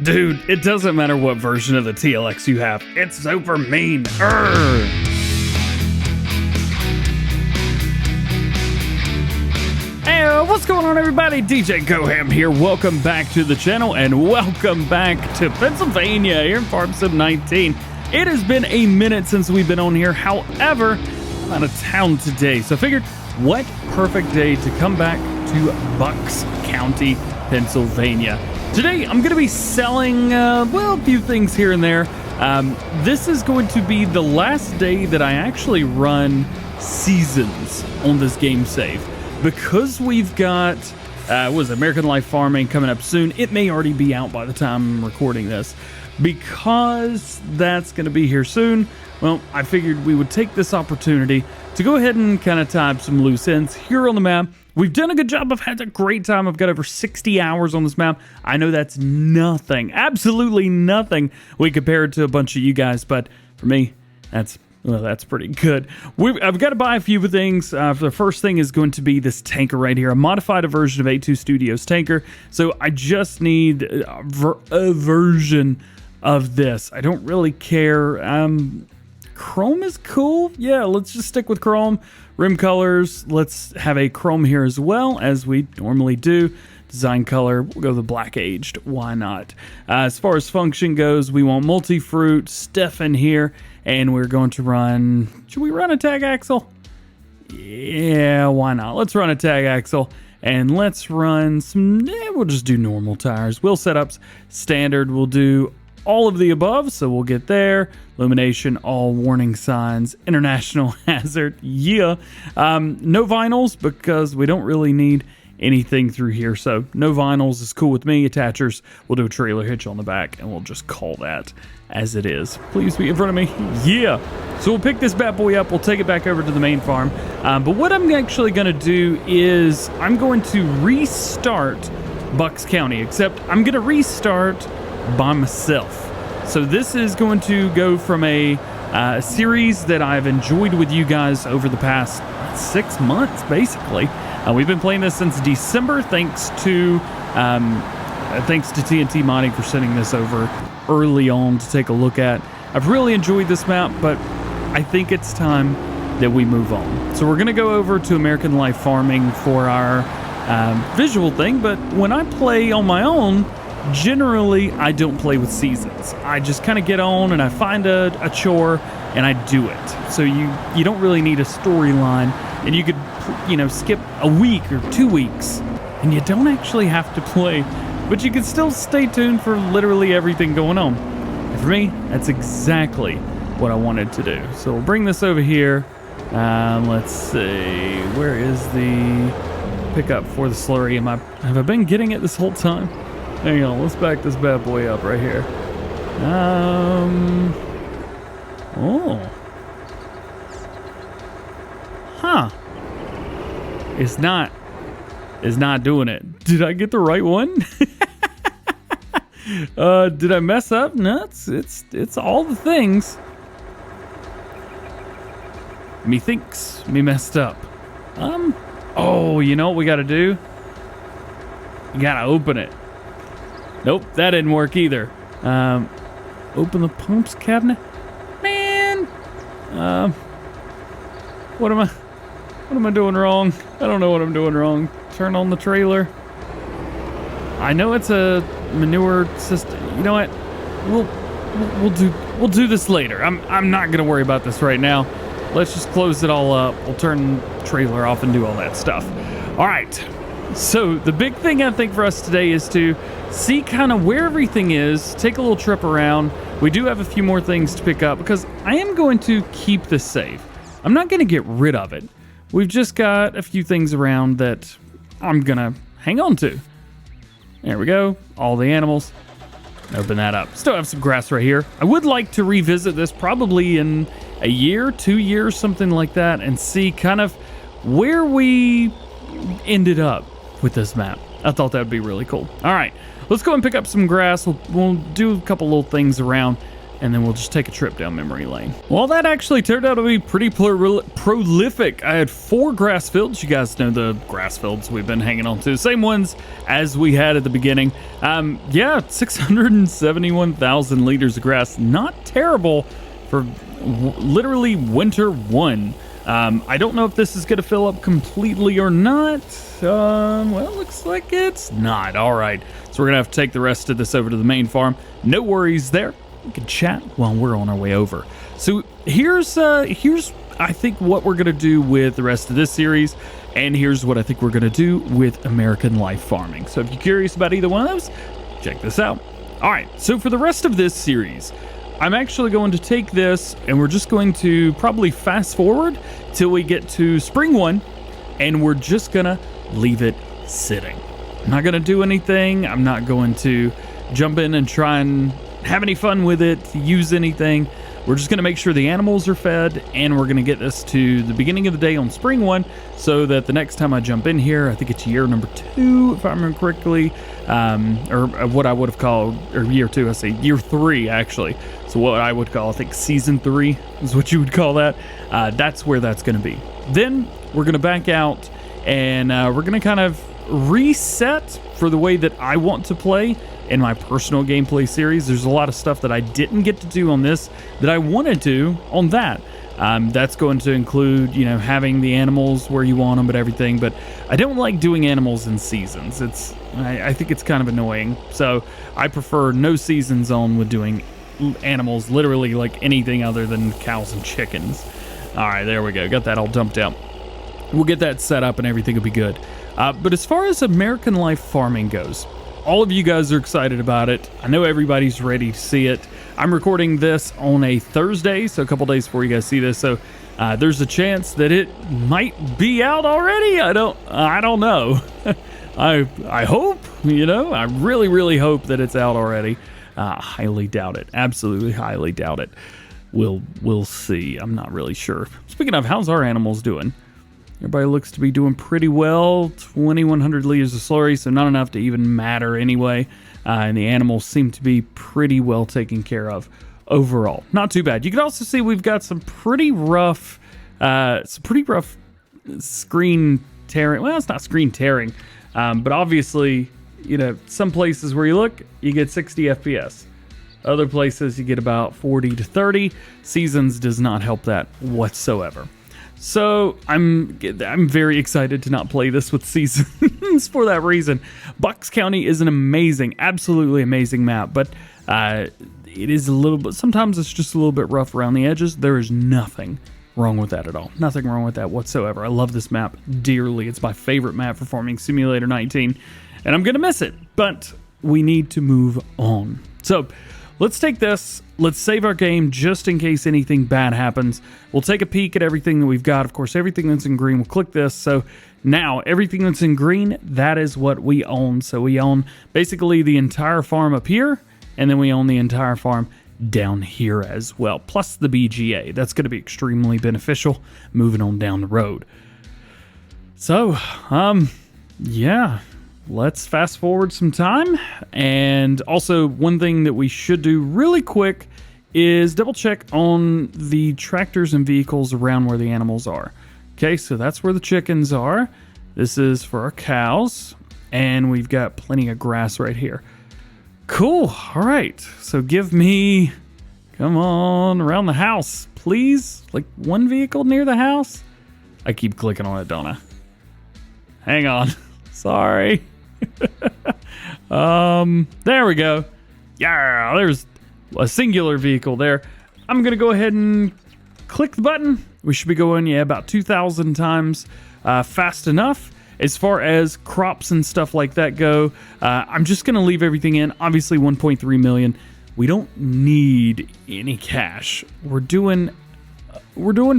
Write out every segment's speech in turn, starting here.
Dude, it doesn't matter what version of the TLX you have. It's super mean. Urgh. Hey, what's going on, everybody? DjGoHam here. Welcome back to the channel and welcome back to Pennsylvania here in Farm Sim 19. It has been a minute since we've been on here. However, I'm out of town today, so I figured what perfect day to come back to Bucks County, Pennsylvania. Today, I'm going to be selling, a few things here and there. This is going to be the last day that I actually run seasons on this game save. Because we've got, American Life Farming coming up soon. It may already be out by the time I'm recording this. Because that's going to be here soon, well, I figured we would take this opportunity to go ahead and kind of tie up some loose ends here on the map. We've done a good job. I've had a great time. I've got over 60 hours on this map. I know that's nothing, absolutely nothing when compared to a bunch of you guys, but for me, that's pretty good. I've got to buy a few things. The first thing is going to be this tanker right here, a modified version of A2 Studios tanker. So I just need a version of this. I don't really care. Chrome is cool. Yeah, let's just stick with chrome. Rim colors, let's have a chrome here as well, as we normally do. Design color, we'll go the black aged. Why not? As far as function goes, we want multi-fruit, Steph in here, and we're going to run... Should we run a tag axle? Yeah, why not? Let's run a tag axle, and let's run some... we'll just do normal tires. Wheel setups, standard, we'll do all of the above, so we'll get there. Illumination, all warning signs, international hazard, yeah. No vinyls because we don't really need anything through here, so no vinyls is cool with me. Attachers, we'll do a trailer hitch on the back and we'll just call that as it is. Please be in front of me, yeah. So we'll pick this bad boy up, we'll take it back over to the main farm. But what I'm actually gonna do is I'm going to restart Bucks County, except I'm gonna restart by myself. So this is going to go from a series that I've enjoyed with you guys over the past 6 months, basically. We've been playing this since December, thanks to TNT Modding for sending this over early on to take a look at. I've really enjoyed this map, but I think it's time that we move on. So we're going to go over to American Life Farming for our visual thing, but when I play on my own, generally, I don't play with seasons. I just kind of get on and I find a chore and I do it. So you don't really need a storyline, and you could, skip a week or 2 weeks and you don't actually have to play, but you can still stay tuned for literally everything going on. And for me, that's exactly what I wanted to do. So we'll bring this over here. Let's see, where is the pickup for the slurry? Have I been getting it this whole time? Hang on, let's back this bad boy up right here. Oh. Huh. It's not doing it. Did I get the right one? Did I mess up? No, it's all the things. Methinks me messed up. Oh, you know what we gotta do? You gotta open it. Nope, that didn't work either. Open the pumps cabinet? Man! What am I doing wrong? I don't know what I'm doing wrong. Turn on the trailer. I know it's a manure system. You know what? We'll do this later. I'm not gonna worry about this right now. Let's just close it all up. We'll turn the trailer off and do all that stuff. All right. So the big thing I think for us today is to see kind of where everything is, take a little trip around. We do have a few more things to pick up because I am going to keep this save. I'm not going to get rid of it. We've just got a few things around that I'm going to hang on to. There we go. All the animals. Open that up. Still have some grass right here. I would like to revisit this probably in a year, 2 years, something like that, and see kind of where we ended up with this map. I thought that would be really cool. All right, let's go and pick up some grass. We'll do a couple little things around and then we'll just take a trip down memory lane. Well, that actually turned out to be pretty prolific. I had 4 grass fields. You guys know the grass fields we've been hanging on to. Same ones as we had at the beginning. Yeah, 671,000 liters of grass. Not terrible for literally winter 1. I don't know if this is going to fill up completely or not. Well, it looks like it's not. All right, so we're going to have to take the rest of this over to the main farm. No worries there. We can chat while we're on our way over. So here's I think what we're gonna do with the rest of this series, and here's what I think we're gonna do with American Life Farming. So if you're curious about either one of those, check this out. All right, so for the rest of this series, I'm actually going to take this and we're just going to probably fast forward till we get to spring 1, and we're just gonna leave it sitting. I'm not gonna do anything. I'm not going to jump in and try and have any fun with it, use anything. We're just going to make sure the animals are fed, and we're going to get this to the beginning of the day on spring 1, so that the next time I jump in here, I think it's year number 2, if I remember correctly, or what I would have called, or year 2, I say year 3 actually. So what I would call, I think season 3 is what you would call that. That's where that's going to be. Then we're going to back out, and we're going to kind of reset for the way that I want to play in my personal gameplay series. There's a lot of stuff that I didn't get to do on this that I wanted to on that. That's going to include, you know, having the animals where you want them, but everything. But I don't like doing animals in seasons. I think it's kind of annoying. So I prefer no seasons on with doing animals, literally like anything other than cows and chickens. All right, there we go. Got that all dumped out. We'll get that set up and everything will be good. But as far as American Life Farming goes, all of you guys are excited about it. I know everybody's ready to see it. I'm recording this on a Thursday, so a couple days before you guys see this. So there's a chance that it might be out already. I don't know. I hope, you know, I really hope that it's out already. Highly doubt it. Absolutely highly doubt it. We'll see. I'm not really sure. Speaking of, how's our animals doing? Everybody looks to be doing pretty well. 2,100 liters of slurry, so not enough to even matter anyway. And the animals seem to be pretty well taken care of overall. Not too bad. You can also see we've got some pretty rough screen tearing. Well, it's not screen tearing, but obviously, you know, some places where you look, you get 60 FPS. Other places, you get about 40 to 30. Seasons does not help that whatsoever. So I'm very excited to not play this with seasons for that reason. Bucks County is an amazing, absolutely amazing map, but it is a little bit, sometimes it's just a little bit rough around the edges. There is nothing wrong with that at all. Nothing wrong with that whatsoever. I love this map dearly. It's my favorite map for Farming Simulator 19, and I'm going to miss it, but we need to move on. So let's take this. Let's save our game just in case anything bad happens. We'll take a peek at everything that we've got. Of course, everything that's in green, we'll click this. So now everything that's in green, that is what we own. So we own basically the entire farm up here, and then we own the entire farm down here as well, plus the BGA. That's going to be extremely beneficial moving on down the road. So, yeah. Let's fast forward some time. And also, one thing that we should do really quick is double check on the tractors and vehicles around where the animals are. Okay, so that's where the chickens are. This is for our cows. And we've got plenty of grass right here. Cool. All right. So give me, come on, around the house, please. Like one vehicle near the house. I keep clicking on it, don't I? Hang on. Sorry. There we go. Yeah, there's a singular vehicle there. I'm gonna go ahead and click the button. We should be going, yeah, about 2,000 times fast enough. As far as crops and stuff like that go, I'm just gonna leave everything in. Obviously 1.3 million. We don't need any cash. We're doing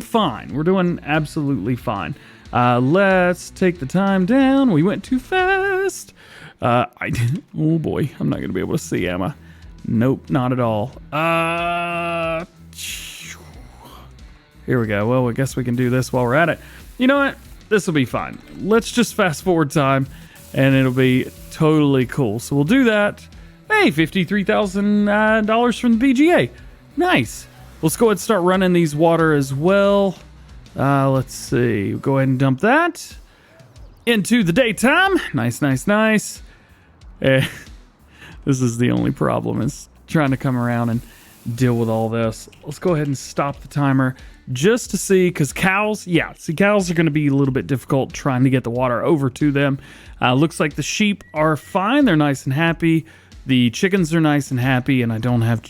fine. We're doing absolutely fine. Let's take the time down. We went too fast. Oh boy, I'm not gonna be able to see, am I? Nope, not at all. Here we go. Well, I guess we can do this while we're at it. You know what? This will be fine. Let's just fast forward time, and it'll be totally cool. So we'll do that. Hey, $53,000 from the BGA. Nice. Let's go ahead and start running these water as well. Let's see. Go ahead and dump that into the daytime. Nice, nice, nice. This is the only problem, is trying to come around and deal with all this. Let's go ahead and stop the timer just to see, because cows, cows are going to be a little bit difficult trying to get the water over to them. Looks like the sheep are fine. They're nice and happy. The chickens are nice and happy, and I don't have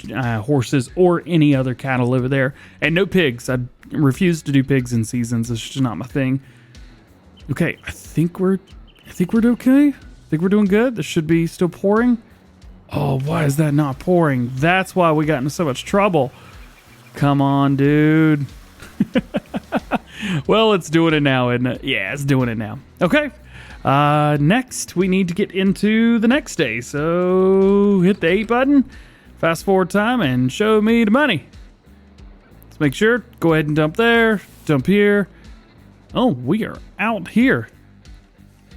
horses or any other cattle over there. And no pigs. I refuse to do pigs in seasons. It's just not my thing. Okay, I think we're okay. I think we're doing good. This should be still pouring. Oh, why is that not pouring? That's why we got into so much trouble. Come on, dude. Well, it's doing it now, isn't it? Yeah, it's doing it now. Okay. Next, we need to get into the next day. So hit the 8 button, fast forward time, and show me the money. Let's make sure. Go ahead and dump there, dump here. Oh, we are out here.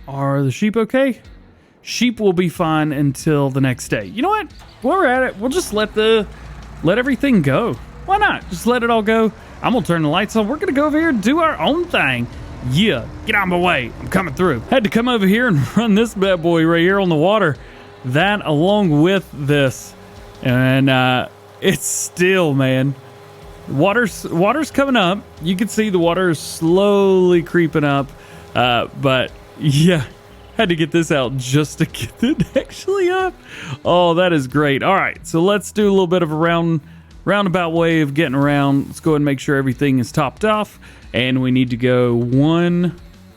Are the sheep okay? Sheep will be fine until the next day. You know what? While we're at it, we'll just let everything go. Why not? Just let it all go. I'm gonna turn the lights on. We're gonna go over here and do our own thing. Yeah, get out of my way. I'm coming through. Had to come over here and run this bad boy right here on the water. That along with this. And it's still, man. Water's coming up. You can see the water is slowly creeping up. But yeah, had to get this out just to get it actually up. Oh, that is great. All right, so let's do a little bit of a roundabout way of getting around. Let's go ahead and make sure everything is topped off. And we need to go one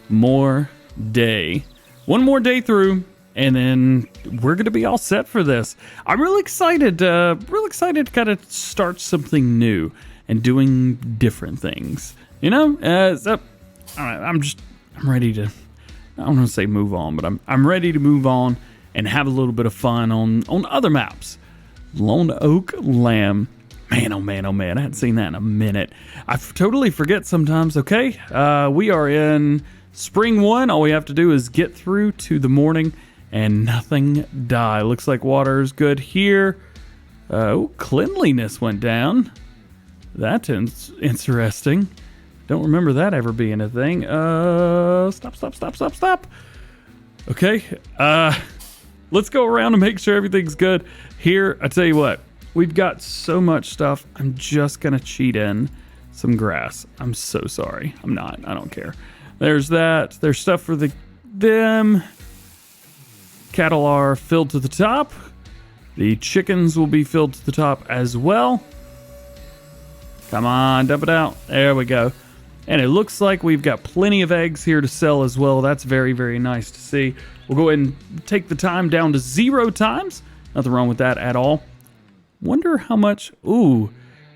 more day. One more day through, and then we're going to be all set for this. I'm really excited to kind of start something new and doing different things. You know? So, all right, I'm ready to, I don't want to say move on, but I'm ready to move on and have a little bit of fun on other maps. Lone Oak Lamb. Man, oh man, oh man, I hadn't seen that in a minute. I totally forget sometimes, okay? We are in Spring 1. All we have to do is get through to the morning and nothing die. Looks like water is good here. Oh, cleanliness went down. That's interesting. Don't remember that ever being a thing. Stop. Okay, let's go around and make sure everything's good. Here, I tell you what. We've got so much stuff. I'm just going to cheat in some grass. I'm so sorry. I'm not. I don't care. There's that. There's stuff for them. Cattle are filled to the top. The chickens will be filled to the top as well. Come on, dump it out. There we go. And it looks like we've got plenty of eggs here to sell as well. That's very, very nice to see. We'll go ahead and take the time down to 0 times. Nothing wrong with that at all. Wonder how much. Ooh,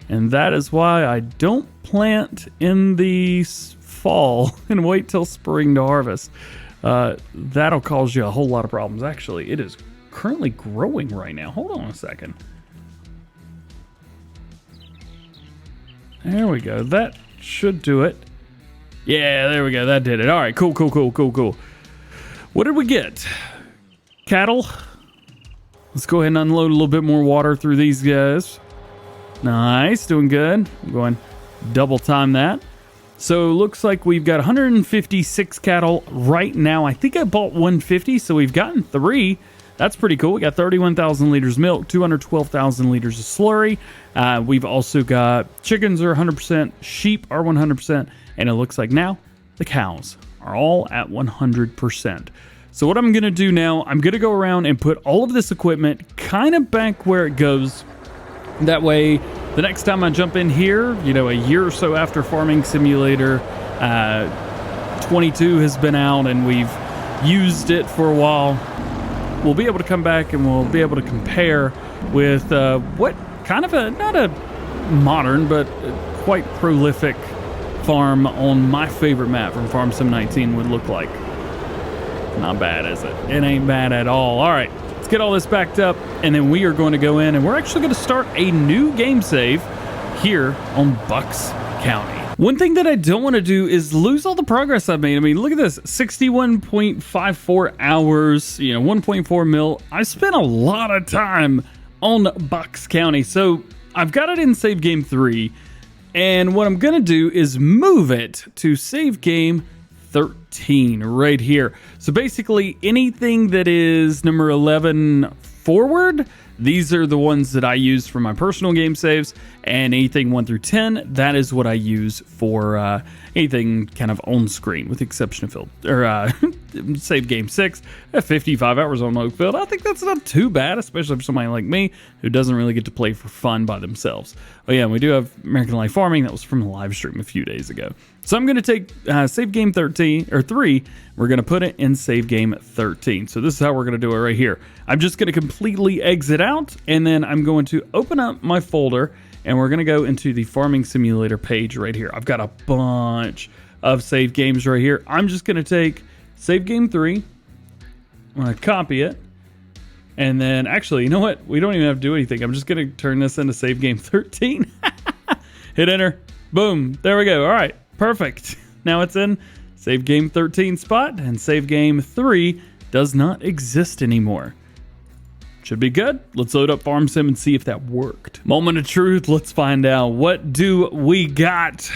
and that is why I don't plant in the fall and wait till spring to harvest. That'll cause you a whole lot of problems. Actually, it is currently growing right now. Hold on a second. There we go. That should do it. Yeah, there we go. That did it. All right, cool. What did we get? Cattle. Let's go ahead and unload a little bit more water through these guys. Nice, doing good. I'm going double time that. So it looks like we've got 156 cattle right now. I think I bought 150, so we've gotten 3. That's pretty cool. We got 31,000 liters of milk, 212,000 liters of slurry. We've also got chickens are 100%, sheep are 100%, and it looks like now the cows are all at 100%. So what I'm going to do now, I'm going to go around and put all of this equipment kind of back where it goes. That way, the next time I jump in here, you know, a year or so after Farming Simulator 22 has been out and we've used it for a while, we'll be able to come back and we'll be able to compare with what kind of not a modern, but quite prolific farm on my favorite map from Farm Sim 19 would look like. Not bad, is it? It ain't bad at all. All right, let's get all this backed up, and then we are going to go in, and we're actually going to start a new game save here on Bucks County. One thing that I don't want to do is lose all the progress I've made. I mean, look at this, 61.54 hours, you know, 1.4 mil. I spent a lot of time on Bucks County, so I've got it in save game 3, and what I'm gonna do is move it to save game 13 right here. So basically anything that is number 11 forward, these are the ones that I use for my personal game saves, and anything 1 through 10, that is what I use for anything kind of on screen, with the exception of save game 6 at 55 hours on Oakfield. I think that's not too bad, especially for somebody like me who doesn't really get to play for fun by themselves. Oh yeah, we do have American Life Farming. That was from the live stream a few days ago. So I'm going to take save game 13 or 3. We're going to put it in save game 13. So this is how we're going to do it right here. I'm just going to completely exit out, and then I'm going to open up my folder, and we're going to go into the Farming Simulator page right here. I've got a bunch of save games right here. I'm just going to take save game 3. I'm going to copy it. And then, actually, you know what? We don't even have to do anything. I'm just going to turn this into save game 13. Hit enter. Boom. There we go. All right. Perfect. Now it's in save game 13 spot, and save game 3 does not exist anymore. Should be good. Let's load up Farm Sim and see if that worked. Moment of truth. Let's find out. What do we got?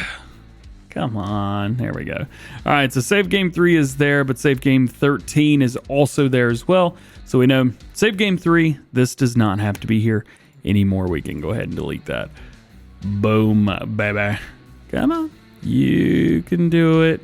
Come on. There we go. All right. So save game 3 is there, but save game 13 is also there as well. So we know save game 3, this does not have to be here anymore. We can go ahead and delete that. Boom, baby. Come on. You can do it.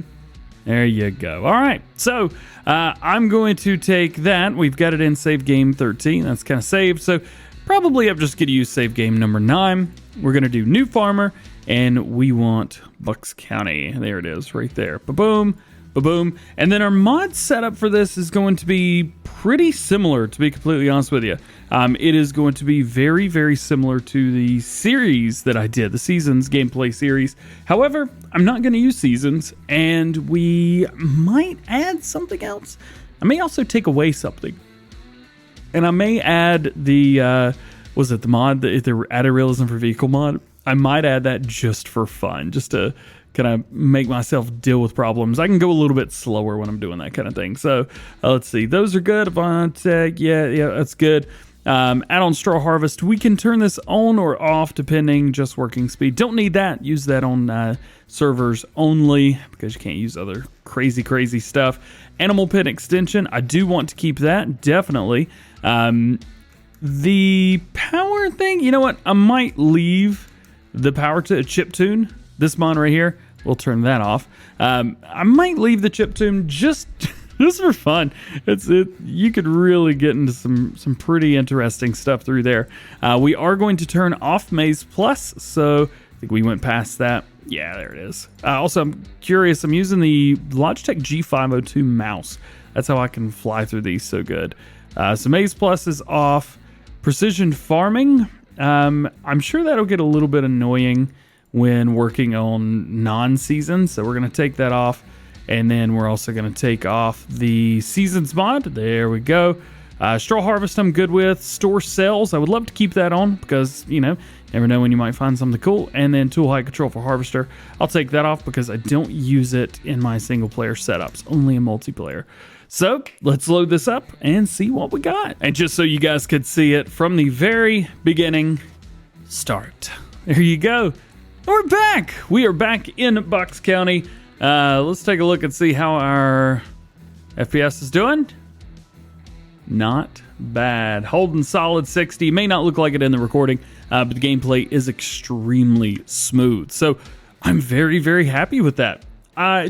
There you go. All right. So I'm going to take that. We've got it in save game 13. That's kind of saved. So probably I'm just going to use save game number 9. We're going to do new farmer, and we want Bucks County. There it is right there. Ba-boom. Ba-boom. And then our mod setup for this is going to be pretty similar, to be completely honest with you. It is going to be very, very similar to the series that I did, the Seasons gameplay series. However, I'm not going to use Seasons, and we might add something else. I may also take away something. And I may add the, was it the mod, the added realism for vehicle mod? I might add that just for fun, just to kind of make myself deal with problems. I can go a little bit slower when I'm doing that kind of thing. So let's see. Those are good. Avantech, yeah, that's good. Add-on straw harvest. We can turn this on or off depending, just working speed. Don't need that. Use that on servers only because you can't use other crazy stuff. Animal pen extension. I do want to keep that, definitely. The power thing, you know what? I might leave the power to a chiptune. This mod right here, we'll turn that off. I might leave the chiptune just for fun. You could really get into some pretty interesting stuff through there. We are going to turn off Maze Plus, so I think we went past that. Yeah, there it is. Also, I'm curious. I'm using the Logitech G502 mouse. That's how I can fly through these so good. So Maze Plus is off. Precision farming. I'm sure that'll get a little bit annoying when working on non-seasons, so we're going to take that off, and then we're also going to take off the seasons mod. There we go. Straw harvest I'm good with. Store cells, I would love to keep that on because, you know, never know when you might find something cool. And then tool height control for harvester, I'll take that off because I don't use it in my single player setups, only in multiplayer. So let's load this up and see what we got. And just so you guys could see it from the very beginning, start. There you go. We're back. We are back in Bucks County. Let's take a look and see how our FPS is doing. Not bad. Holding solid 60. May not look like it in the recording, but the gameplay is extremely smooth. So I'm very, very happy with that.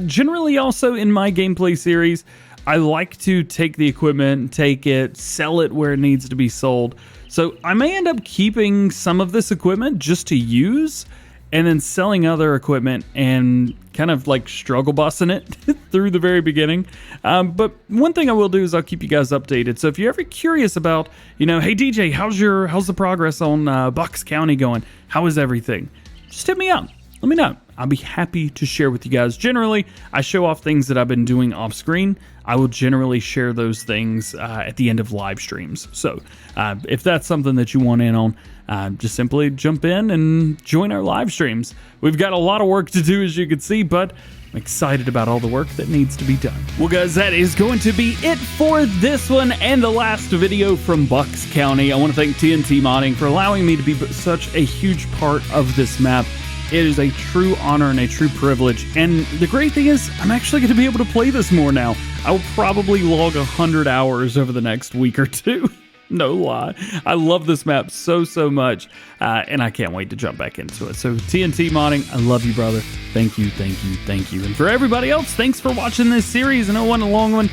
Generally also in my gameplay series, I like to take the equipment, take it, sell it where it needs to be sold. So I may end up keeping some of this equipment just to use, and then selling other equipment and kind of like struggle bussing it through the very beginning. But one thing I will do is I'll keep you guys updated. So if you're ever curious about, you know, hey DJ, how's the progress on Bucks County going? How is everything? Just hit me up. Let me know. I'll be happy to share with you guys. Generally, I show off things that I've been doing off screen. I will generally share those things at the end of live streams. So if that's something that you want in on, just simply jump in and join our live streams. We've got a lot of work to do, as you can see, but I'm excited about all the work that needs to be done. Well, guys, that is going to be it for this one and the last video from Bucks County. I want to thank TNT Modding for allowing me to be such a huge part of this map. It is a true honor and a true privilege. And the great thing is, I'm actually going to be able to play this more now. I will probably log 100 hours over the next week or two. No lie. I love this map so much, and I can't wait to jump back into it. So TNT Modding, I love you, brother. Thank you. And for everybody else, thanks for watching this series. I know it wasn't a long one,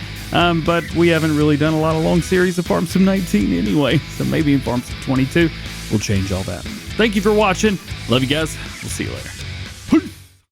but we haven't really done a lot of long series of Farm Sim 19 anyway, so maybe in Farm Sim 22, we'll change all that. Thank you for watching. Love you guys. We'll see you later.